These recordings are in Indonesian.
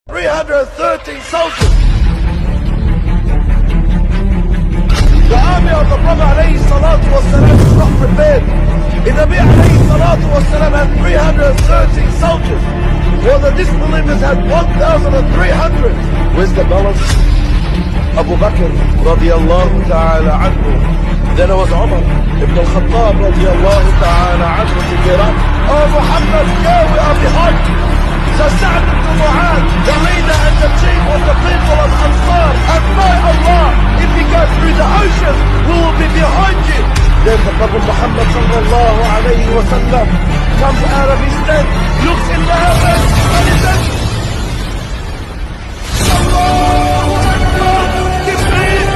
330 soldiers. The army of the Prophet alayhi salatu wasalam is not prepared. The Nabi alayhi salatu wasalam had 330 soldiers, while the disbelievers had 1,300. Where's the balance? Abu Bakr radiyallahu ta'ala anhu. Then it was Umar ibn al-Khattab radiyallahu ta'ala anhu to get up. Oh Muhammad, yeah, we are behind you. So Sa'd ibn Mu'adh, the leader and the chief of the people of Ansar, and by Allah, if you go through the ocean, we will be behind you. Then the Prophet Muhammad sallallahu alayhi wa sallam comes out of his tent, looks in the heavens, and he says, Allahu Akbar, Jibreel,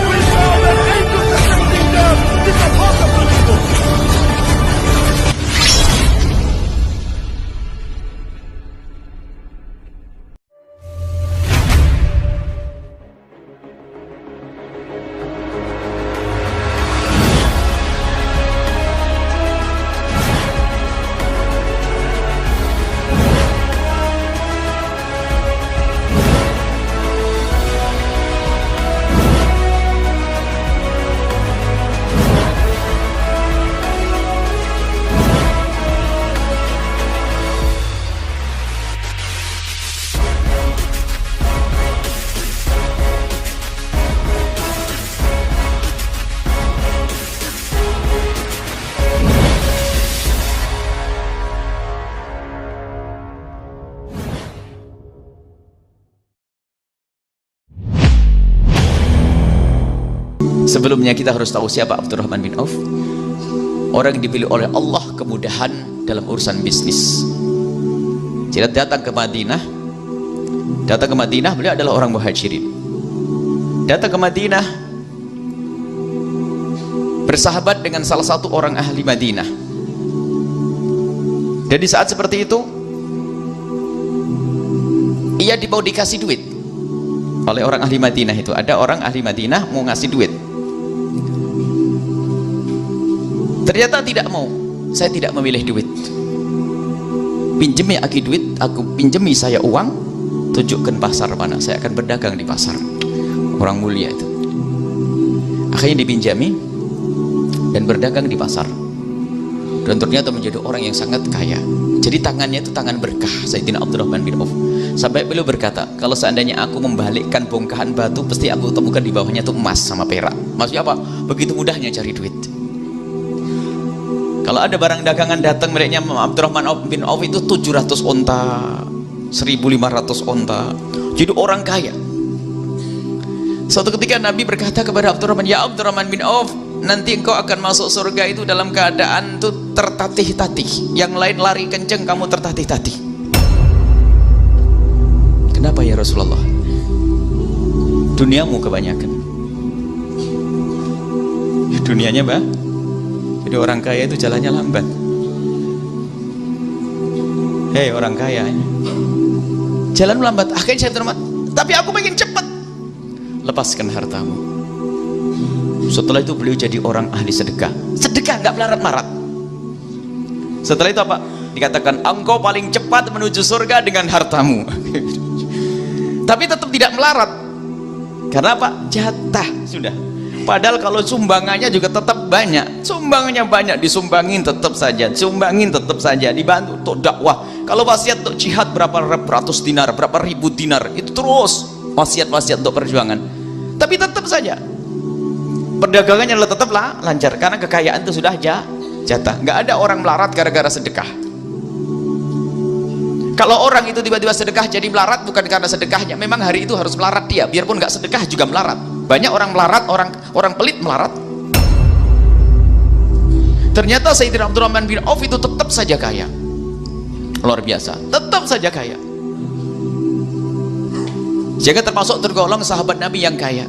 with 3,000 angels descending down. This is possible, people. Sebelumnya kita harus tahu siapa Abdurrahman bin Auf. Orang yang dipilih oleh Allah kemudahan dalam urusan bisnis. Jadi datang ke Madinah. Beliau adalah orang muhajirin. Datang ke Madinah, bersahabat dengan salah satu orang ahli Madinah. Dan di saat seperti itu, ia mau dikasih duit oleh orang ahli Madinah itu. Ada orang ahli Madinah mau ngasih duit. Ternyata tidak mau. Saya tidak memilih duit. Pinjemi aku duit, aku pinjemi saya uang, tunjukkan pasar mana, saya akan berdagang di pasar. Orang mulia itu. Akhirnya dipinjami dan berdagang di pasar. Dan ternyata menjadi orang yang sangat kaya. Jadi tangannya itu tangan berkah Sayyidina Abdurrahman bin Auf. Sampai beliau berkata, kalau seandainya aku membalikkan bongkahan batu, pasti aku temukan di bawahnya itu emas sama perak. Maksudnya apa? Begitu mudahnya cari duit. Kalau ada barang dagangan datang miliknya Abdurrahman bin Auf itu 700 onta, 1.500 onta. Jadi orang kaya. Suatu ketika Nabi berkata kepada Abdurrahman, ya Abdurrahman bin Auf, nanti engkau akan masuk surga itu dalam keadaan itu tertatih-tatih. Yang lain lari kenceng, kamu tertatih-tatih. Kenapa ya Rasulullah? Duniamu kebanyakan. Dunianya bah. Jadi orang kaya itu jalannya lambat. Hei orang kaya, jalan lambat. Akhirnya saya terima. Tapi aku pengen cepat. Lepaskan hartamu. Setelah itu beliau jadi orang ahli sedekah. Sedekah nggak melarat-marat. Setelah itu apa? Dikatakan engkau paling cepat menuju surga dengan hartamu. Tapi tetap tidak melarat. Karena apa? Jatah sudah. Padahal kalau sumbangannya juga tetap banyak. Sumbangannya banyak, disumbangin tetap saja. Sumbangin tetap saja, dibantu untuk dakwah. Kalau wasiat untuk jihad berapa ratus dinar, berapa ribu dinar, itu terus wasiat-wasiat untuk perjuangan. Tapi tetap saja perdagangannya tetaplah lancar karena kekayaan itu sudah jatah. Nggak ada orang melarat gara-gara sedekah. Kalau orang itu tiba-tiba sedekah jadi melarat, bukan karena sedekahnya, memang hari itu harus melarat dia, biarpun nggak sedekah juga melarat. Banyak orang melarat, orang pelit melarat. Ternyata Sayyidina Abdurrahman bin Auf itu tetap saja kaya. Luar biasa, tetap saja kaya. Jaga termasuk tergolong sahabat Nabi yang kaya.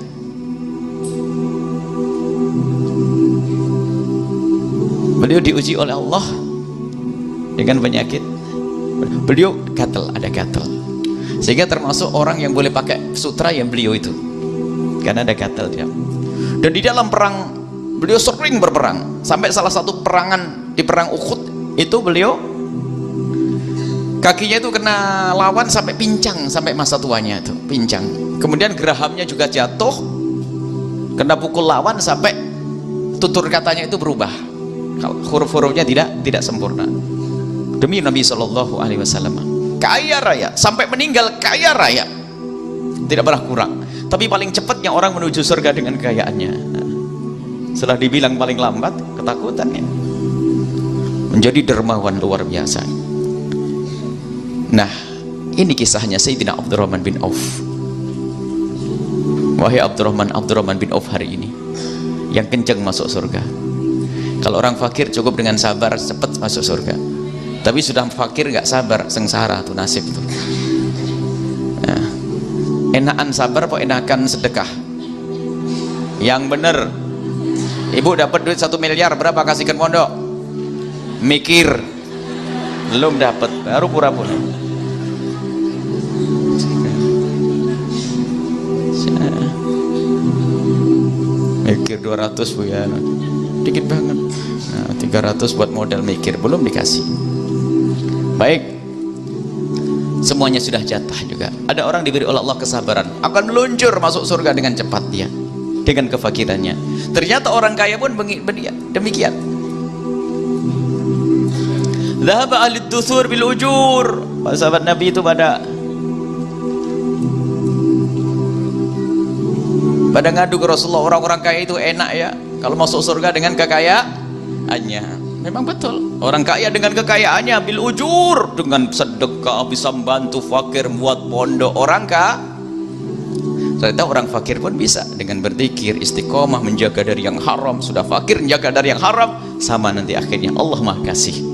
Beliau diuji oleh Allah dengan penyakit. Beliau gatal, ada gatal. Sehingga termasuk orang yang boleh pakai sutra yang beliau itu. Karena ada gatal dia. Dan di dalam perang beliau sering berperang. Sampai salah satu perangan di perang Uhud itu beliau Kakinya itu kena lawan sampai pincang, sampai masa tuanya itu pincang. Kemudian gerahamnya juga jatuh, kena pukul lawan sampai tutur katanya itu berubah. Huruf-hurufnya tidak sempurna. Demi Nabi Shallallahu Alaihi Wasallam, kaya raya sampai meninggal, kaya raya, tidak pernah kurang. Tapi paling cepatnya orang menuju surga dengan kekayaannya. Setelah dibilang paling lambat, ketakutannya. Menjadi dermawan luar biasa. Nah, ini kisahnya Sayyidina Abdurrahman bin Auf. Wahai Abdurrahman bin Auf hari ini, yang kencang masuk surga. Kalau orang fakir cukup dengan sabar, cepat masuk surga. Tapi sudah fakir nggak sabar, sengsara tuh nasib tuh. Nah, enakan sabar apa enakan sedekah? Yang bener. Ibu dapat duit 1 miliar, berapa kasihkan pondok? Mikir. Belum dapat, baru pura-pura. Mikir 200 bu ya, dikit banget. Nah, 300 buat modal mikir, belum dikasih. Baik, semuanya sudah jatah juga. Ada orang diberi oleh Allah kesabaran, akan meluncur masuk surga dengan cepat dia, dengan kefakirannya. Ternyata orang kaya pun demikian. Dhahaba ahli duthur bil ujur. Para sahabat Nabi itu pada ngadu ke Rasulullah, orang-orang kaya itu enak ya kalau masuk surga dengan kekayaannya. Memang betul, orang kaya dengan kekayaannya bil ujur, dengan sedekah bisa membantu fakir, buat pondok. Orang kaya, ternyata orang fakir pun bisa dengan berzikir, istiqomah, menjaga dari yang haram. Sudah fakir menjaga dari yang haram, sama nanti akhirnya Allah Maha Kasih.